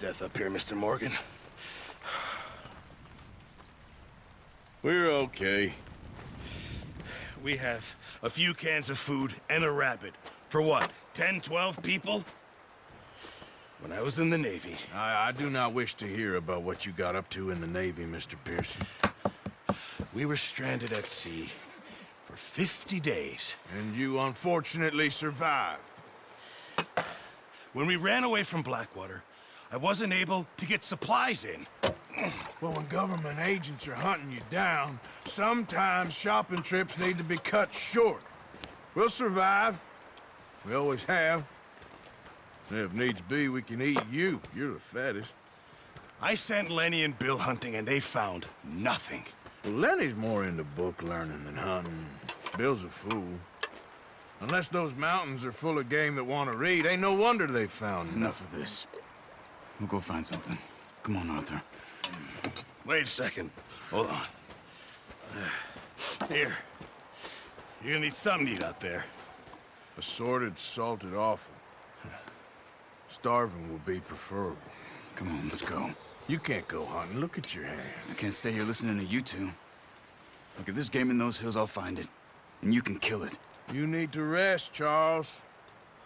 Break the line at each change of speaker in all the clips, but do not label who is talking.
Death up here, Mr. Morgan. We're okay. We have a few cans of food and a rabbit. For what, 10, 12 people? When I was in the Navy...
I do not wish to hear about what you got up to in the Navy, Mr. Pearson.
We were stranded at sea for 50 days.
And you unfortunately survived.
When we ran away from Blackwater, I wasn't able to get supplies in.
Well, when government agents are hunting you down, sometimes shopping trips need to be cut short. We'll survive. We always have. If needs be, we can eat you. You're the fattest.
I sent Lenny and Bill hunting, and they found nothing.
Well, Lenny's more into book learning than hunting. Bill's a fool. Unless those mountains are full of game that want to read, ain't no wonder they found
Enough of this. We'll go find something. Come on, Arthur.
Wait a second. Hold on. Here. You're gonna need something to eat out there.
Assorted, salted offal. Starving will be preferable.
Come on, let's go.
You can't go hunting. Look at your hand.
I can't stay here listening to you two. Look, if there's game in those hills, I'll find it. And you can kill it.
You need to rest, Charles.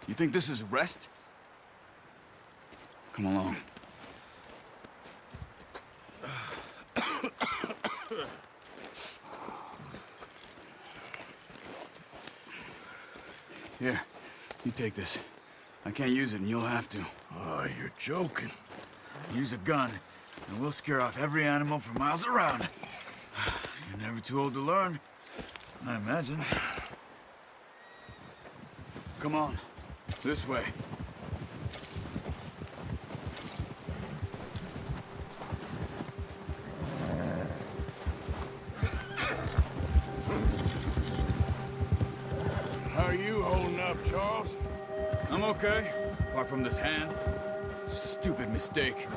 You think this is rest? Come along. Here, you take this. I can't use it, and you'll have to.
Oh, you're joking.
Use a gun, and we'll scare off every animal for miles around. You're never too old to learn, I imagine. Come on, this way.
How are you holding up, Charles?
I'm okay, apart from this hand. Stupid mistake.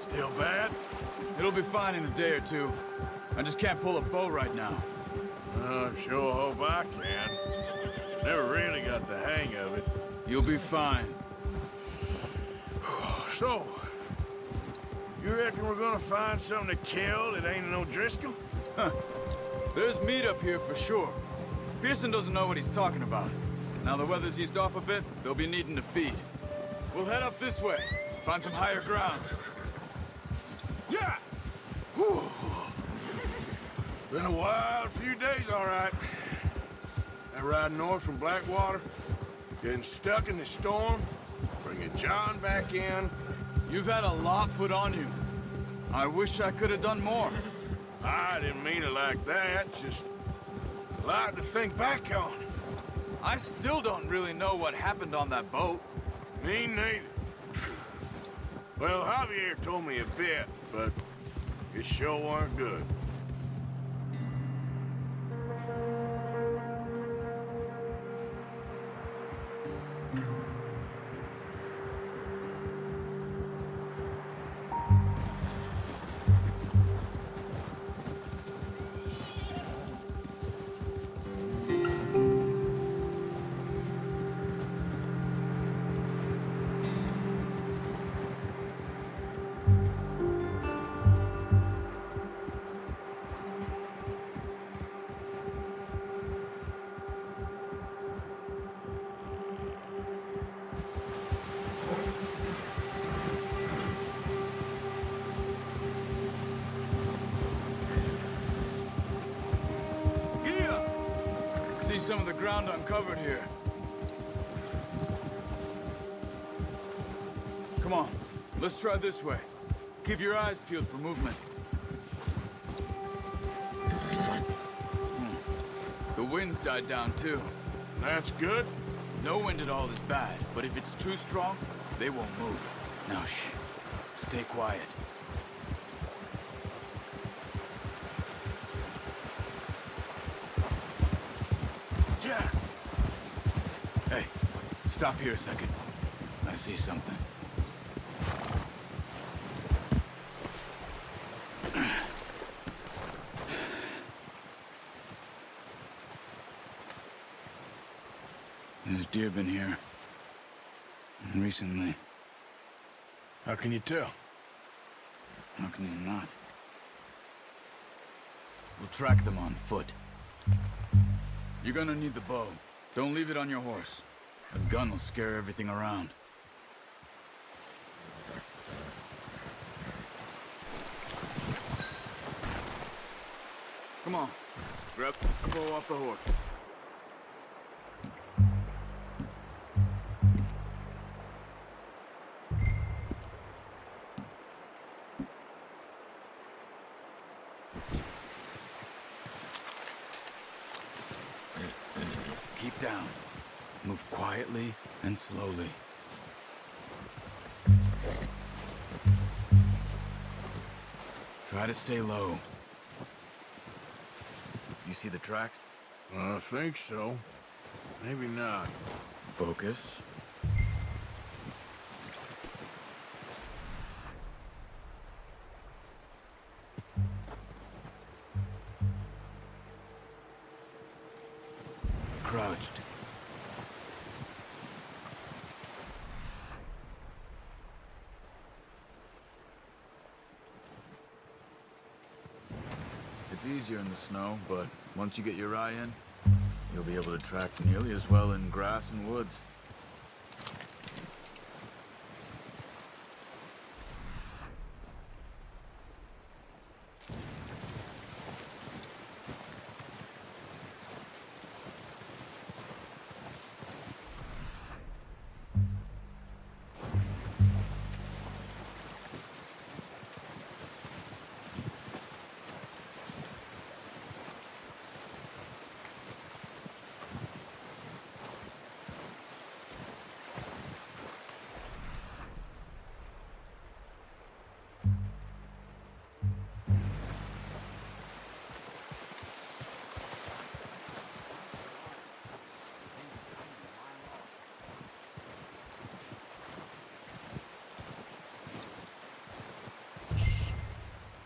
Still bad?
It'll be fine in a day or two. I just can't pull a bow right now.
I sure hope I can. Never really got the hang of it.
You'll be fine.
So, you reckon we're gonna find something to kill that ain't no Driscoll?
There's meat up here for sure. Pearson doesn't know what he's talking about. Now the weather's eased off a bit, they'll be needing to feed. We'll head up this way, find some higher ground.
Yeah! Whew. Been a wild few days, all right. That ride north from Blackwater, getting stuck in the storm, bringing John back in.
You've had a lot put on you. I wish I could have done more.
I didn't mean it like that, just a lot to think back on.
I still don't really know what happened on that boat.
Me neither. Well, Javier told me a bit, but it sure weren't good.
See some of the ground uncovered here. Come on, let's try this way. Keep your eyes peeled for movement. The wind's died down too.
That's good.
No wind at all is bad, but if it's too strong, they won't move. Now shh, stay quiet.
Yeah.
Hey, stop here a second. I see something. There's deer been here. Recently.
How can you tell?
How can you not? We'll track them on foot. You're gonna need the bow. Don't leave it on your horse. A gun will scare everything around. Come on. Grab the bow off the horse. Keep down. Move quietly and slowly. Try to stay low. You see the tracks?
I think so. Maybe not.
Focus. Crouched. It's easier in the snow, but once you get your eye in, you'll be able to track nearly as well in grass and woods.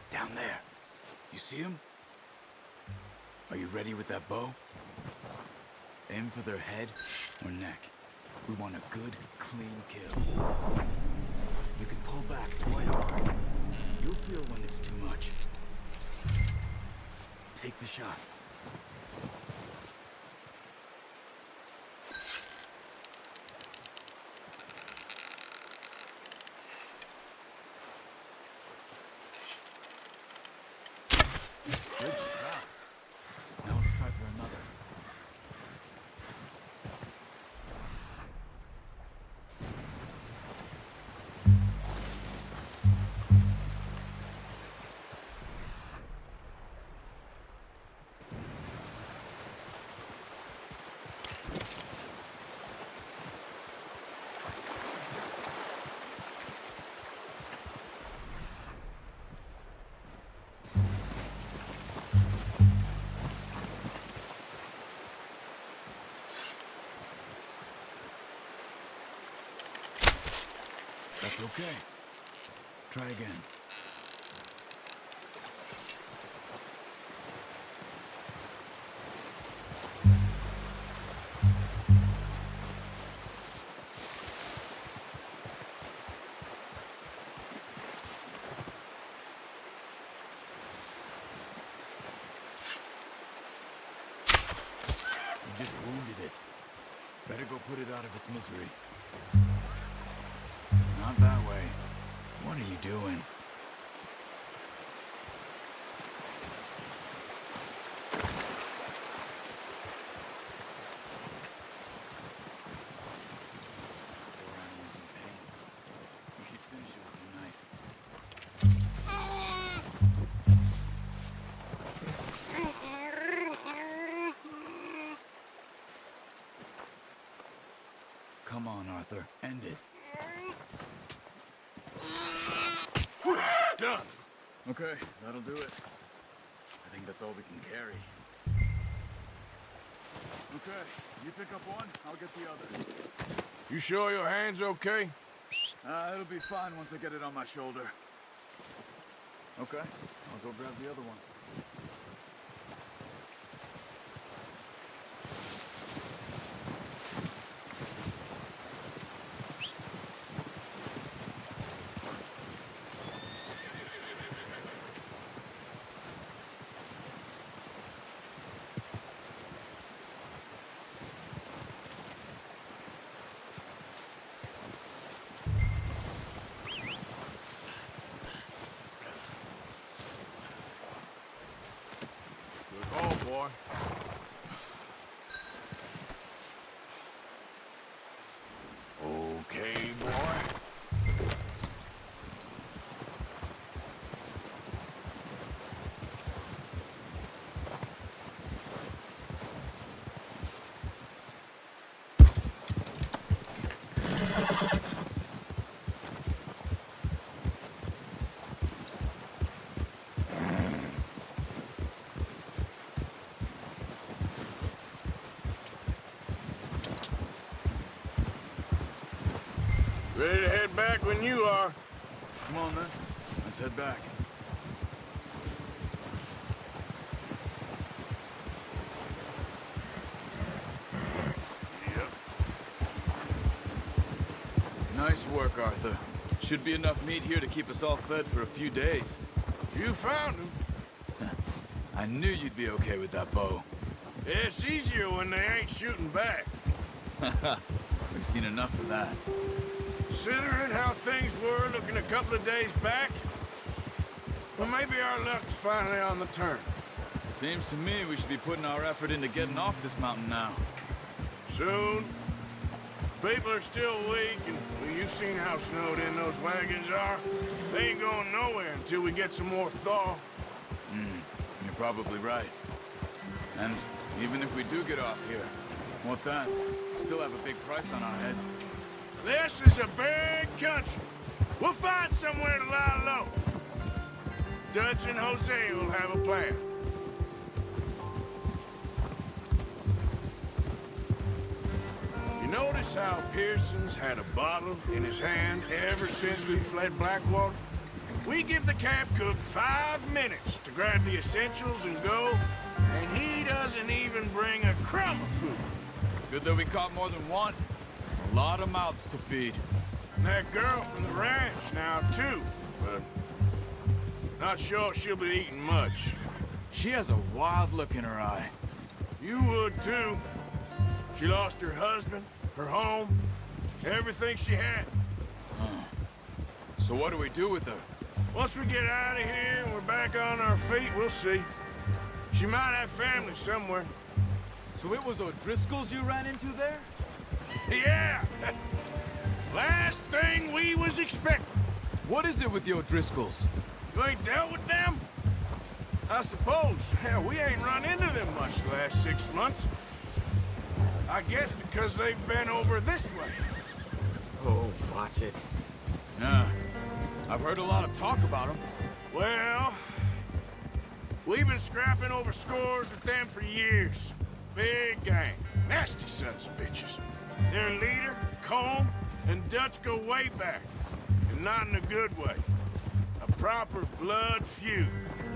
Down there. You see him? Are you ready with that bow? Aim for their head or neck. We want a good, clean kill. You can pull back quite hard. You'll feel when it's too much. Take the shot. Good shot. Now let's try for another. That's okay. Try again. You just wounded it. Better go put it out of its misery. Not that way. What are you doing? Poor animal's in pain. You should finish it with your knife. Come on, Arthur. End it.
Done.
Okay, that'll do it. I think that's all we can carry. Okay, you pick up one, I'll get the other.
You sure your hand's okay?
It'll be fine once I get it on my shoulder. Okay, I'll go grab the other one.
boy. Okay, boy. Ready to head back when you are.
Come on, then. Let's head back.
Yep.
Nice work, Arthur. Should be enough meat here to keep us all fed for a few days.
You found him.
I knew you'd be okay with that bow.
It's easier when they ain't shooting back.
We've seen enough of that.
Considering how things were looking a couple of days back, well, maybe our luck's finally on the turn.
Seems to me we should be putting our effort into getting off this mountain now.
Soon. People are still weak, and well, you've seen how snowed in those wagons are. They ain't going nowhere until we get some more thaw.
You're probably right. And even if we do get off here, what then? Still have a big price on our heads.
This is a big country. We'll find somewhere to lie low. Dutch and Jose will have a plan. You notice how Pearson's had a bottle in his hand ever since we fled Blackwater? We give the camp cook 5 minutes to grab the essentials and go, and he doesn't even bring a crumb of food.
Good that we caught more than one. A lot of mouths to feed.
And that girl from the ranch now, too, but not sure she'll be eating much.
She has a wild look in her eye.
You would, too. She lost her husband, her home, everything she had.
So what do we do with her?
Once we get out of here and we're back on our feet, we'll see. She might have family somewhere.
So it was O'Driscoll's you ran into there?
Yeah! Last thing we was expecting.
What is it with the O'Driscolls?
You ain't dealt with them? I suppose. Hell, we ain't run into them much the last 6 months. I guess because they've been over this way.
Oh, watch it.
Yeah. I've heard a lot of talk about them.
Well, we've been scrapping over scores with them for years. Big gang. Nasty sons of bitches. Their leader, Combe, and Dutch go way back. And not in a good way. A proper blood feud.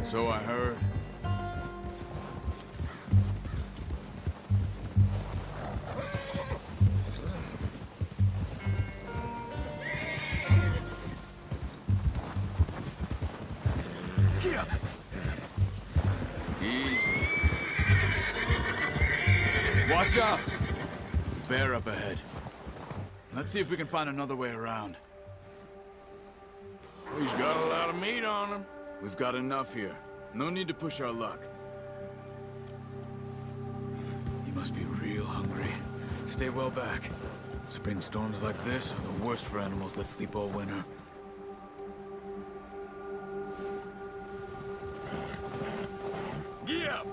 So I heard. Easy. Watch out! Bear up ahead. Let's see if we can find another way around.
He's got a lot of meat on him.
We've got enough here. No need to push our luck. You must be real hungry. Stay well back. Spring storms like this are the worst for animals that sleep all winter.
Get up!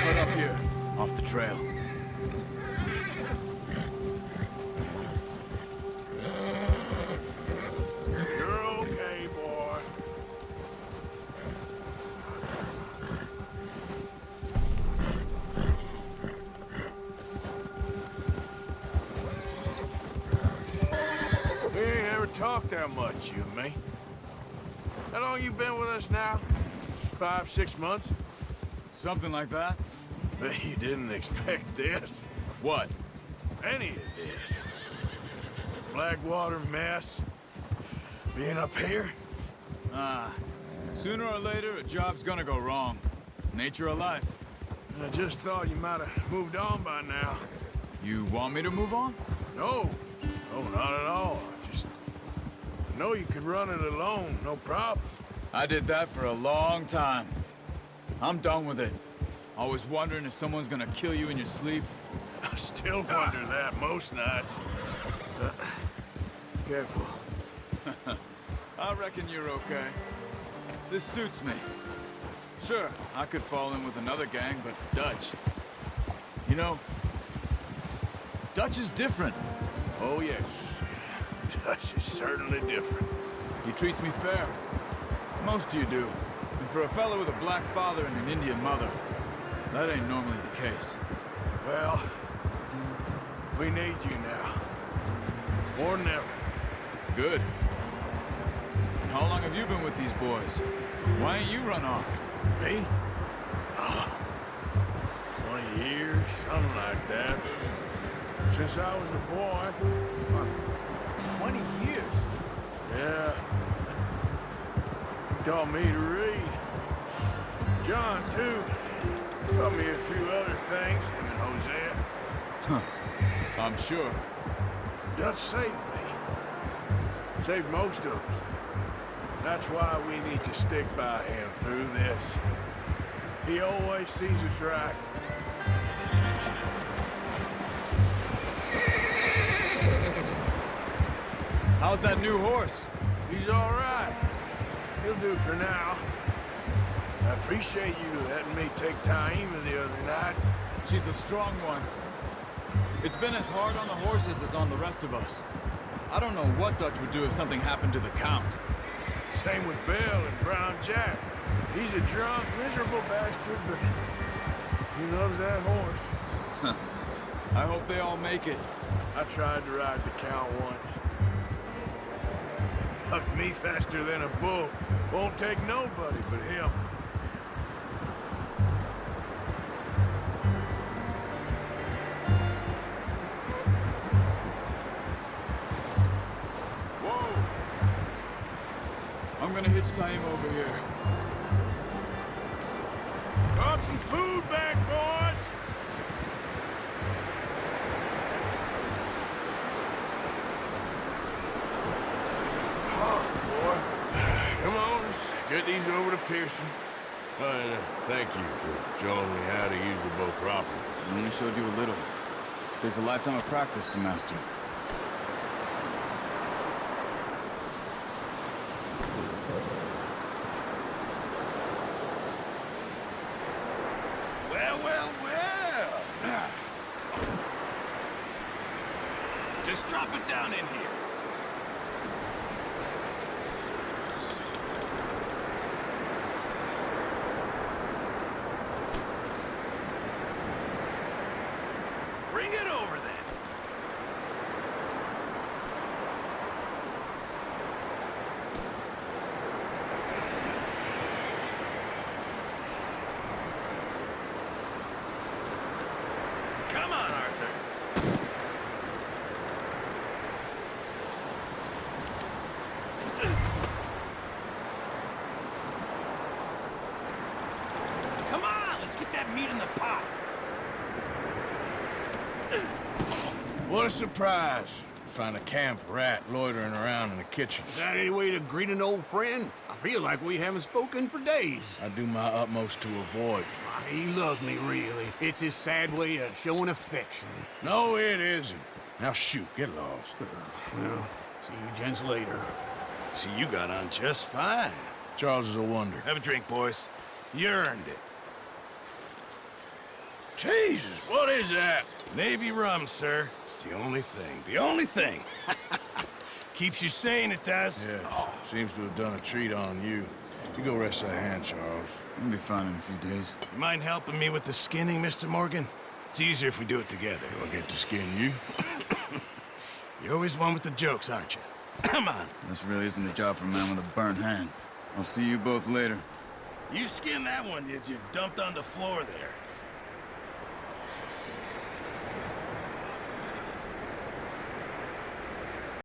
Cut up here, off the trail.
You're okay, boy. We ain't ever talked that much, you and me. How long you been with us now? 5, 6 months?
Something like that?
Bet you didn't expect this.
What?
Any of this. Blackwater mess. Being up here.
Sooner or later, a job's gonna go wrong. Nature of life.
I just thought you might have moved on by now.
You want me to move on?
No. Oh, not at all. I know you could run it alone, no problem.
I did that for a long time. I'm done with it. Always wondering if someone's gonna kill you in your sleep.
I still wonder that most nights. Careful.
I reckon you're okay. This suits me. Sure, I could fall in with another gang, but Dutch... You know, Dutch is different.
Oh, yes. Dutch is certainly different.
He treats me fair. Most of you do. And for a fellow with a black father and an Indian mother, that ain't normally the case.
Well, we need you now. More than ever.
Good. And how long have you been with these boys? Why ain't you run off?
Me? 20 years, something like that. Since I was a boy.
20 years?
Yeah. He taught me to read. John, too. Taught me a few other things, him and Hosea.
Huh. I'm sure.
Dutch saved me. Saved most of us. That's why we need to stick by him through this. He always sees us right.
How's that new horse?
He's all right. He'll do for now. I appreciate you letting me take Taima the other night.
She's a strong one. It's been as hard on the horses as on the rest of us. I don't know what Dutch would do if something happened to the Count.
Same with Bill and Brown Jack. He's a drunk, miserable bastard, but he loves that horse.
I hope they all make it.
I tried to ride the Count once. Bucked me faster than a bull. Won't take nobody but him.
Whoa! I'm gonna hitch Taima over here.
Brought some food back, boys! Come on, let's get these over to Pearson.
And thank you for showing me how to use the bow properly.
I only showed you a little. Takes a lifetime of practice to master.
Well, well, well. Just drop it down in here. Bring it over then. Come on, Arthur. Come on, let's get that meat in the pot.
What a surprise. Find a camp rat loitering around in the kitchen.
Is that any way to greet an old friend? I feel like we haven't spoken for days.
I do my utmost to avoid.
He loves me, really. It's his sad way of showing affection.
No, it isn't. Now shoot, get lost.
Well, see you gents later.
See, you got on just fine.
Charles is a wonder.
Have a drink, boys. You earned it.
Jesus, what is that?
Navy rum, sir. It's the only thing. The only thing. Keeps you sane, it does.
Yes, seems to have done a treat on you. You go rest that hand, Charles.
We'll be fine in a few days.
You mind helping me with the skinning, Mr. Morgan? It's easier if we do it together.
Do I get to skin you?
You're always one with the jokes, aren't you? Come on.
This really isn't a job for a man with a burnt hand. I'll see you both later.
You skin that one you dumped on the floor there.